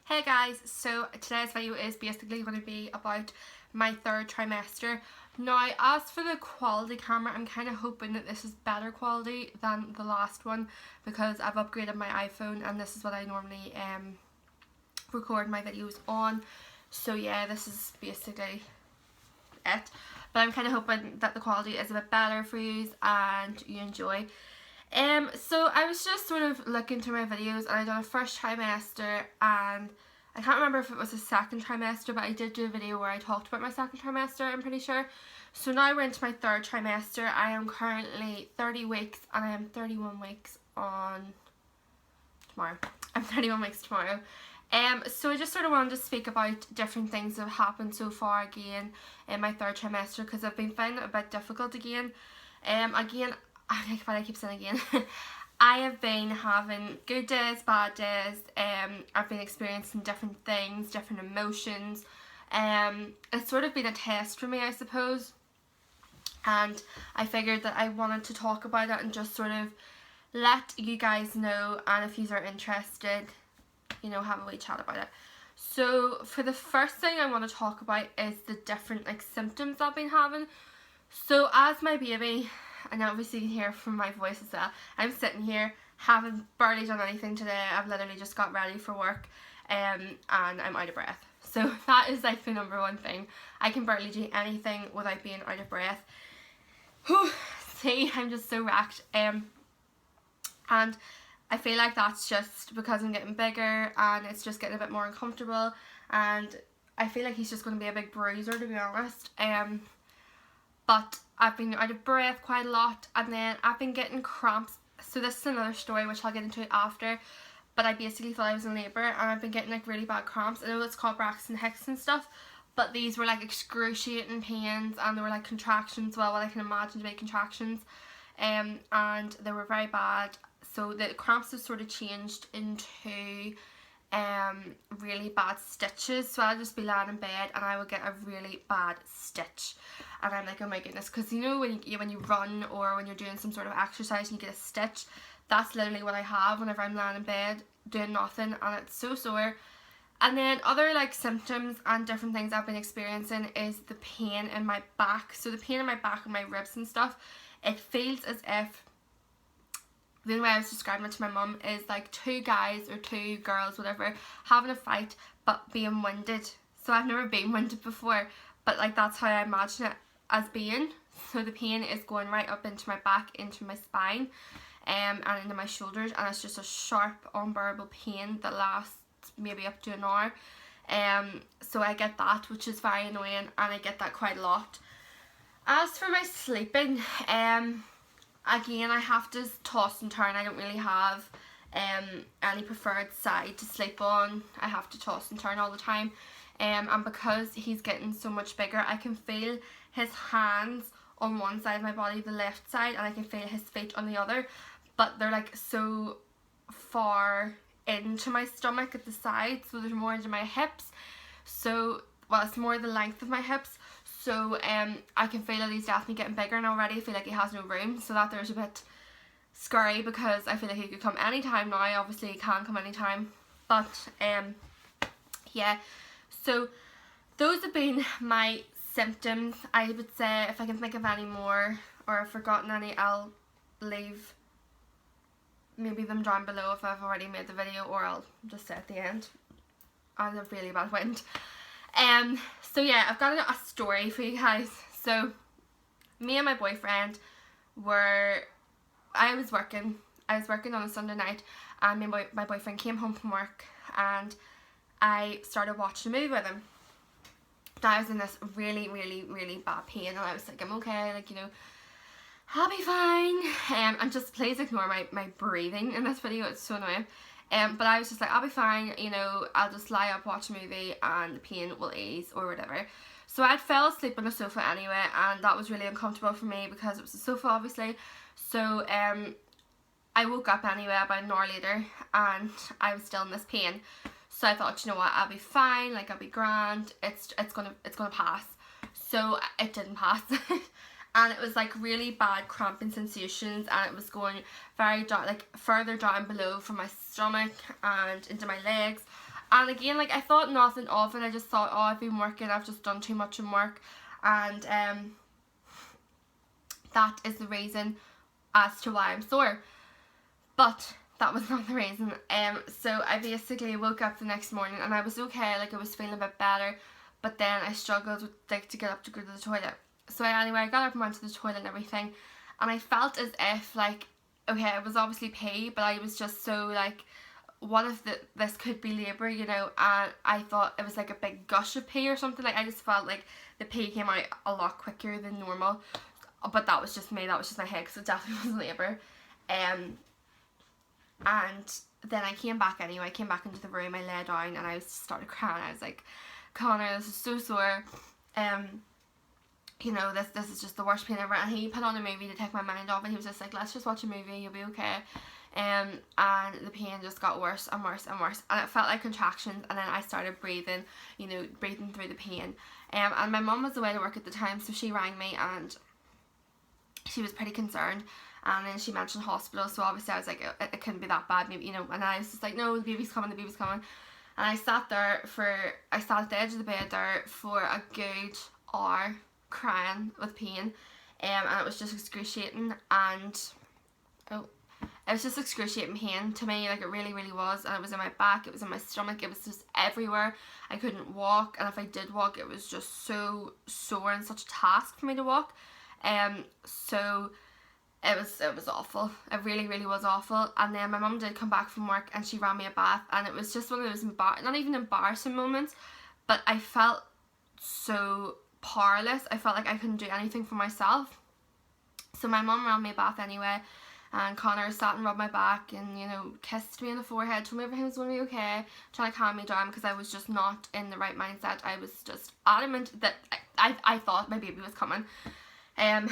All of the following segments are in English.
Hey guys, so today's video is basically going to be about my third trimester. Now, as for the quality camera, I'm kind of hoping that this is better quality than the last one because I've upgraded my iPhone and this is what I normally record my videos on. So yeah, this is basically it. But I'm kind of hoping that the quality is a bit better for you and you enjoy. So I was just sort of looking through my videos and I done a first trimester and I can't remember if it was a second trimester, but I did do a video where I talked about my second trimester, I'm pretty sure. So now we're into my third trimester. I am currently 30 weeks and I am 31 weeks on tomorrow. I'm 31 weeks tomorrow. So I just sort of wanted to speak about different things that have happened so far again in my third trimester because I've been finding it a bit difficult again. I keep saying again. I have been having good days, bad days. I've been experiencing different things, different emotions. It's sort of been a test for me, I suppose. And I figured that I wanted to talk about it and just sort of let you guys know, and if you are interested, you know, have a wee chat about it. So for the first thing I want to talk about is the different symptoms I've been having. So as my baby, and obviously you can hear from my voice as well, I'm sitting here, haven't barely done anything today. I've literally just got ready for work and I'm out of breath. So that is like the number one thing. I can barely do anything without being out of breath. Whew, see, I'm just so wrecked. And I feel like that's just because I'm getting bigger and it's just getting a bit more uncomfortable, and I feel like he's just going to be a big bruiser, to be honest. But I've been out of breath quite a lot, and then I've been getting cramps. So this is another story which I'll get into after, but I basically thought I was in labour and I've been getting like really bad cramps. I know it's called Braxton Hicks and stuff, but these were like excruciating pains and they were like contractions, well, what I can imagine to be contractions, and they were very bad. So the cramps have sort of changed into really bad stitches. So I'll just be lying in bed and I will get a really bad stitch, and I'm like, oh my goodness, because you know when you run or when you're doing some sort of exercise and you get a stitch, that's literally what I have whenever I'm lying in bed doing nothing, and it's so sore. And then other like symptoms and different things I've been experiencing is the pain in my back. So the pain in my back and my ribs and stuff, it feels as if, the only way I was describing it to my mum is like two guys or two girls, whatever, having a fight but being winded. So I've never been winded before, but like that's how I imagine it as being. So the pain is going right up into my back, into my spine, and into my shoulders, and it's just a sharp, unbearable pain that lasts maybe up to an hour. So I get that, which is very annoying, and I get that quite a lot. As for my sleeping, again, I have to toss and turn. I don't really have any preferred side to sleep on. I have to toss and turn all the time. And because he's getting so much bigger, I can feel his hands on one side of my body, the left side, and I can feel his feet on the other. But they're like so far into my stomach at the side, so there's more into my hips. So, well, it's more the length of my hips. So I can feel that he's definitely getting bigger, and already I feel like he has no room, so that there's a bit scary because I feel like he could come anytime now. Obviously he can come anytime, but yeah, so those have been my symptoms. I would say if I can think of any more or I've forgotten any, I'll leave maybe them down below if I've already made the video, or I'll just say at the end. I have a really bad wind. So yeah, I've got a story for you guys. So me and my boyfriend I was working on a Sunday night, and my boyfriend came home from work and I started watching a movie with him. I was in this really, really, really bad pain, and I was like, I'm okay, like, you know, I'll be fine. And just please ignore my breathing in this video, it's so annoying. But I was just like, I'll be fine, you know, I'll just lie up, watch a movie, and the pain will ease or whatever. So I fell asleep on the sofa anyway, and that was really uncomfortable for me because it was a sofa, obviously. So I woke up anyway about an hour later, and I was still in this pain. So I thought, you know what, I'll be fine, like I'll be grand, it's gonna pass. So it didn't pass. And it was like really bad cramping sensations, and it was going very down, like further down below from my stomach and into my legs, And again, like, I thought nothing of it. I just thought, oh, I've been working, I've just done too much in work, and that is the reason as to why I'm sore. But that was not the reason. So I basically woke up the next morning and I was okay, like I was feeling a bit better, but then I struggled with, like, to get up to go to the toilet. So anyway, I got up and went to the toilet and everything, and I felt as if, like, okay, it was obviously pee, but I was just so like, what if this could be labour, you know? And I thought it was like a big gush of pee or something. Like, I just felt like the pee came out a lot quicker than normal, but that was just me, that was just my head, because it definitely was labour. And then I came back anyway. I came back into the room, I lay down, and I started crying. I was like, Connor, this is so sore. You know, this is just the worst pain ever. And he put on a movie to take my mind off, and he was just like, let's just watch a movie, you'll be okay. And the pain just got worse and worse and worse, and it felt like contractions. And then I started breathing, you know, breathing through the pain. And my mum was away to work at the time, so she rang me and she was pretty concerned. And then she mentioned hospital, so obviously I was like, it couldn't be that bad, maybe, you know. And I was just like, no, the baby's coming, the baby's coming. And I sat at the edge of the bed there for a good hour, crying with pain, and it was just excruciating. And it was just excruciating pain to me, like, it really, really was. And it was in my back, it was in my stomach, it was just everywhere. I couldn't walk, and if I did walk, it was just so sore and such a task for me to walk. So it was awful. It really, really was awful. And then my mum did come back from work and she ran me a bath, and it was just one of those not even embarrassing moments, but I felt so powerless. I felt like I couldn't do anything for myself. So my mum ran me a bath anyway, and Connor sat and rubbed my back and, you know, kissed me on the forehead, told me everything was going to be okay, trying to calm me down, because I was just not in the right mindset. I was just adamant that I thought my baby was coming. And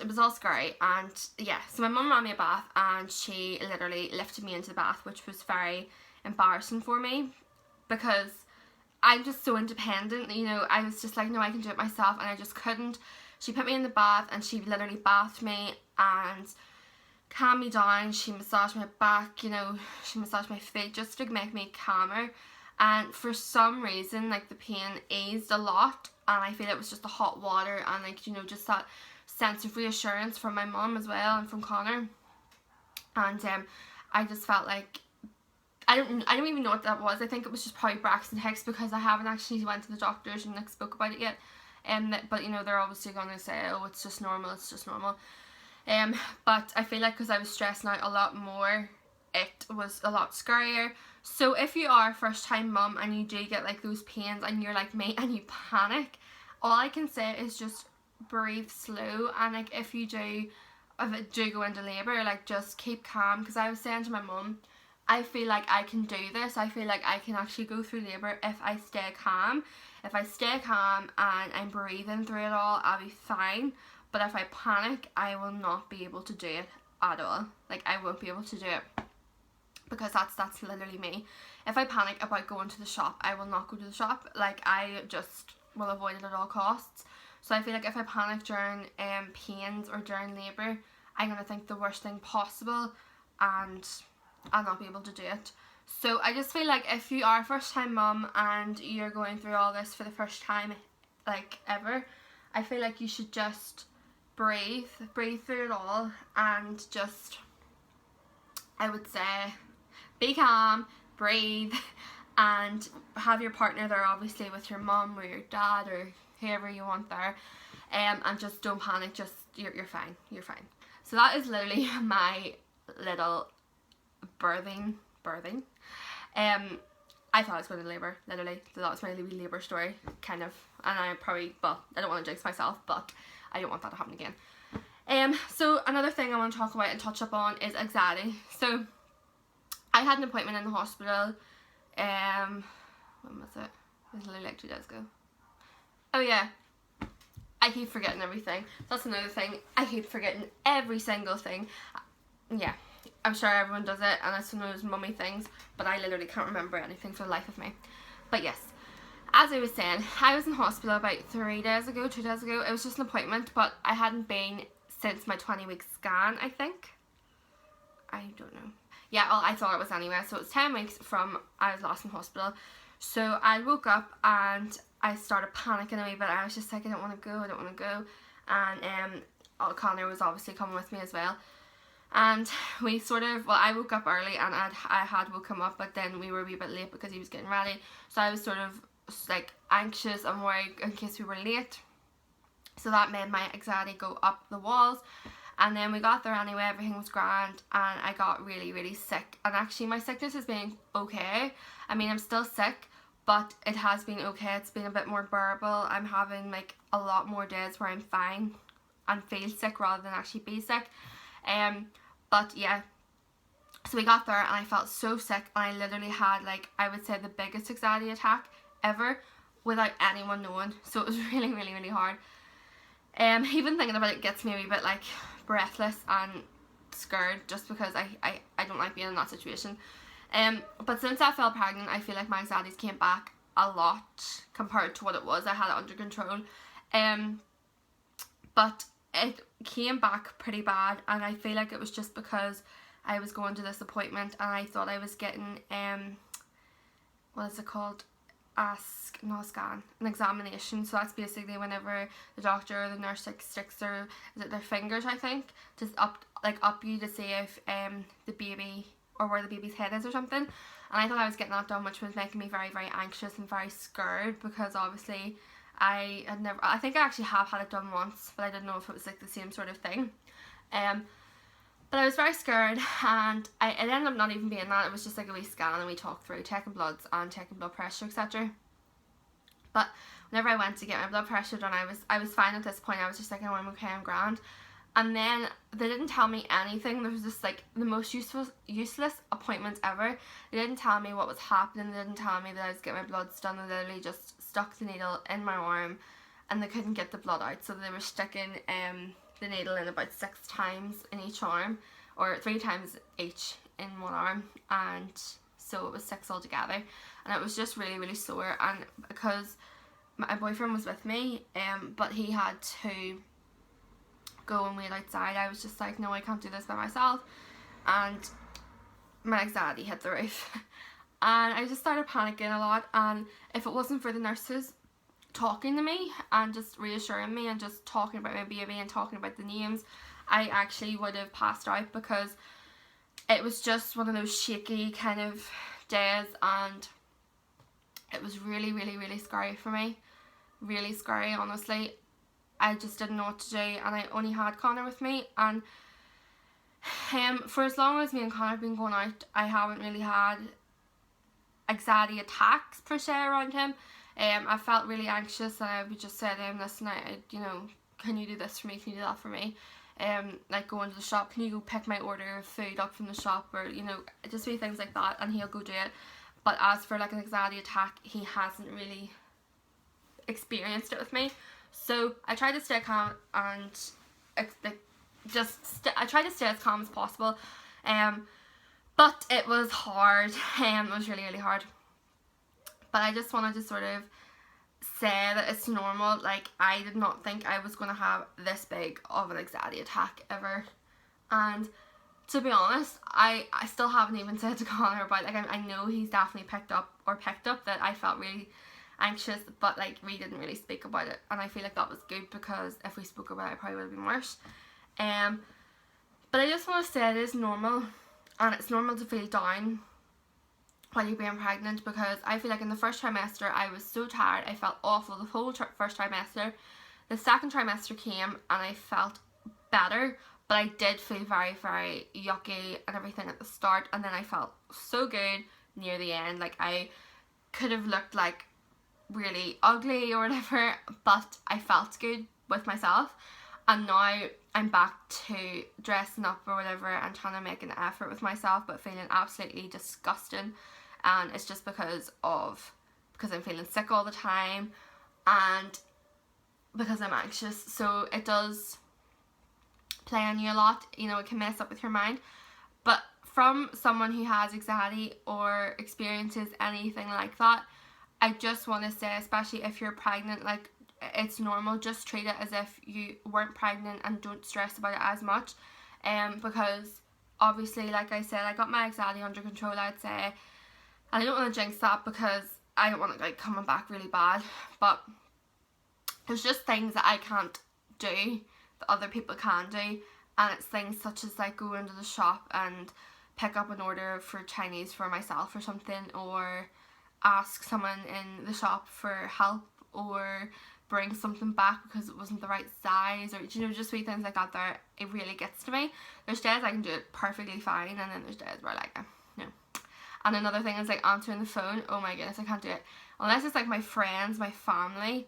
it was all scary. And yeah, so my mum ran me a bath, and she literally lifted me into the bath, which was very embarrassing for me, because I'm just so independent, you know. I was just like, no, I can do it myself, and I just couldn't. She put me in the bath and she literally bathed me and calmed me down. She massaged my back, you know, she massaged my feet just to make me calmer. And for some reason, like, the pain eased a lot, and I feel it was just the hot water and, like, you know, just that sense of reassurance from my mum as well, and from Connor. And I just felt like, I don't even know what that was. I think it was just probably Braxton Hicks, because I haven't actually went to the doctors and, like, spoke about it yet. But, you know, they're obviously going to say, oh, it's just normal, it's just normal. But I feel like because I was stressing out a lot more, it was a lot scarier. So if you are a first time mum and you do get, like, those pains and you're like me and you panic, all I can say is just breathe slow. And, like, if you do go into labour, like, just keep calm. Because I was saying to my mum, I feel like I can do this. I feel like I can actually go through labour if I stay calm. If I stay calm and I'm breathing through it all, I'll be fine. But if I panic, I will not be able to do it at all. Like, I won't be able to do it, because that's literally me. If I panic about going to the shop, I will not go to the shop. Like, I just will avoid it at all costs. So I feel like if I panic during pains or during labour, I'm going to think the worst thing possible, and I'll not be able to do it. So I just feel like if you are a first time mum and you're going through all this for the first time, like, ever, I feel like you should just breathe through it all, and just, I would say, be calm, breathe, and have your partner there, obviously, with your mum or your dad or whoever you want there, and just don't panic. Just, you're fine, you're fine. So that is literally my little birthing. I thought I was going to labour, literally. So that was my wee labour story, kind of. And I probably, well, I don't want to jinx myself, but I don't want that to happen again. So another thing I want to talk about and touch up on is anxiety. So I had an appointment in the hospital, when was it? It was literally like 2 days ago. Oh yeah, I keep forgetting everything. That's another thing, I keep forgetting every single thing. Yeah, I'm sure everyone does it, and it's one of those mummy things, but I literally can't remember anything for the life of me. But yes, as I was saying, I was in hospital about 2 days ago. It was just an appointment, but I hadn't been since my 20-week scan, I think. I don't know. yeah, well, I thought it was anyway. So it was 10 weeks from I was last in hospital. So I woke up and I started panicking a wee bit. I was just like, I don't want to go, I don't want to go. And Connor was obviously coming with me as well. And we sort of, well, I woke up early and I had woke him up, but then we were a wee bit late because he was getting ready. So I was sort of like anxious and worried in case we were late. So that made my anxiety go up the walls. And then we got there anyway, everything was grand, and I got really, really sick. And actually my sickness has been okay. I mean, I'm still sick, but it has been okay. It's been a bit more bearable. I'm having like a lot more days where I'm fine and feel sick rather than actually be sick. But yeah, so we got there and I felt so sick, and I literally had, like, I would say the biggest anxiety attack ever without anyone knowing. So it was really, really, really hard. Even thinking about it gets me a wee bit like breathless and scared, just because I don't like being in that situation. But since I fell pregnant, I feel like my anxieties came back a lot compared to what it was. I had it under control. But it came back pretty bad, and I feel like it was just because I was going to this appointment and I thought I was getting what is it called? An examination. So that's basically whenever the doctor or the nurse like sticks their, is it their fingers, I think, just up you to see if the baby, or where the baby's head is or something. And I thought I was getting that done, which was making me very, very anxious and very scared, because obviously I think I actually have had it done once, but I didn't know if it was like the same sort of thing. But I was very scared, and it ended up not even being that. It was just like a wee scan, and we talked through taking bloods and taking blood pressure, etc. But whenever I went to get my blood pressure done, I was fine at this point. I was just like, oh, I'm okay, I'm grand. And then they didn't tell me anything. There was just like the most useless appointment ever. They didn't tell me what was happening. They didn't tell me that I was getting my bloods done. They literally just stuck the needle in my arm, and they couldn't get the blood out. So they were sticking the needle in about 6 times in each arm, or 3 times each in one arm, and so it was 6 altogether. And it was just really, really sore. And because my boyfriend was with me, but he had to go and wait outside, I was just like, no, I can't do this by myself. And my anxiety hit the roof. And I just started panicking a lot. And if it wasn't for the nurses talking to me and just reassuring me and just talking about my baby and talking about the names, I actually would have passed out, because it was just one of those shaky kind of days, and it was really, really, really scary for me. Really scary, honestly. I just didn't know what to do, and I only had Connor with me, and for as long as me and Connor have been going out, I haven't really had anxiety attacks per se around him. I felt really anxious, and I would just say to him, listen, you know, can you do this for me, can you do that for me? Like going to the shop, can you go pick my order of food up from the shop, or, you know, just be things like that, and he'll go do it. But as for like an anxiety attack, he hasn't really experienced it with me. So I tried to stay calm, and I tried to stay as calm as possible. But it was hard. It was really, really hard. But I just wanted to sort of say that it's normal. Like, I did not think I was going to have this big of an anxiety attack ever. And to be honest, I still haven't even said to Connor about, like, I know he's definitely picked up that I felt really anxious, but like we didn't really speak about it, and I feel like that was good, because if we spoke about it, it probably would have been worse. But I just want to say it is normal, and it's normal to feel down while you're being pregnant, because I feel like in the first trimester I was so tired, I felt awful the whole first trimester. The second trimester came and I felt better, but I did feel very, very yucky and everything at the start, and then I felt so good near the end. Like, I could have looked like really ugly or whatever, but I felt good with myself. And now I'm back to dressing up or whatever and trying to make an effort with myself, but feeling absolutely disgusting. And it's just because I'm feeling sick all the time, and because I'm anxious. So it does play on you a lot, you know, it can mess up with your mind. But from someone who has anxiety or experiences anything like that, I just want to say, especially if you're pregnant, like, it's normal. Just treat it as if you weren't pregnant and don't stress about it as much, because obviously, like I said, I got my anxiety under control, I'd say, and I don't want to jinx that because I don't want it like coming back really bad, but there's just things that I can't do that other people can do, and it's things such as like go into the shop and pick up an order for Chinese for myself or something, or ask someone in the shop for help, or bring something back because it wasn't the right size, or you know, just wee things like that there. It really gets to me. There's days I can do it perfectly fine, and then there's days where like no. And another thing is like answering the phone. Oh my goodness, I can't do it unless it's like my friends, my family.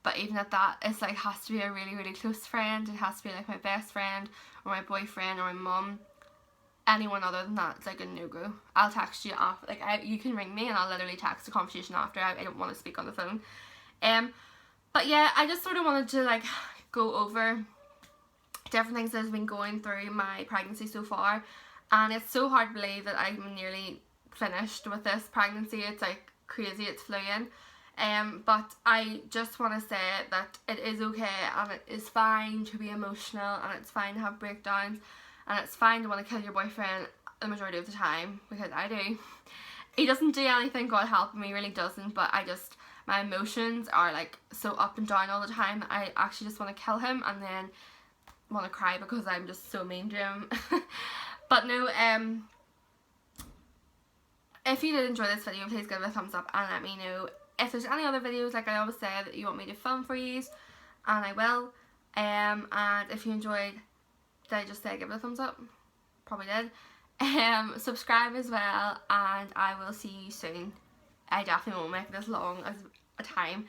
But even at that, it's like has to be a really, really close friend. It has to be like my best friend or my boyfriend or my mum. Anyone other than that, it's like a no-go. I'll text you after, like you can ring me and I'll literally text the conversation after. I don't want to speak on the phone. But yeah, I just sort of wanted to like go over different things that has been going through my pregnancy so far, and it's so hard to believe that I'm nearly finished with this pregnancy. It's like crazy, it's flying. But I just want to say that it is okay and it is fine to be emotional, and it's fine to have breakdowns, and it's fine to want to kill your boyfriend the majority of the time, because I do. He doesn't do anything, God help him, he really doesn't, but my emotions are like so up and down all the time that I actually just want to kill him and then want to cry because I'm just so mean to him. But no, if you did enjoy this video, please give it a thumbs up and let me know if there's any other videos, like I always say, that you want me to film for you, and I will. And if you enjoyed, did I just say give it a thumbs up? Probably did. Subscribe as well, and I will see you soon. I definitely won't make it as long as a time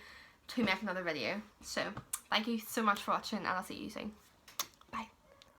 to make another video. So thank you so much for watching, and I'll see you soon.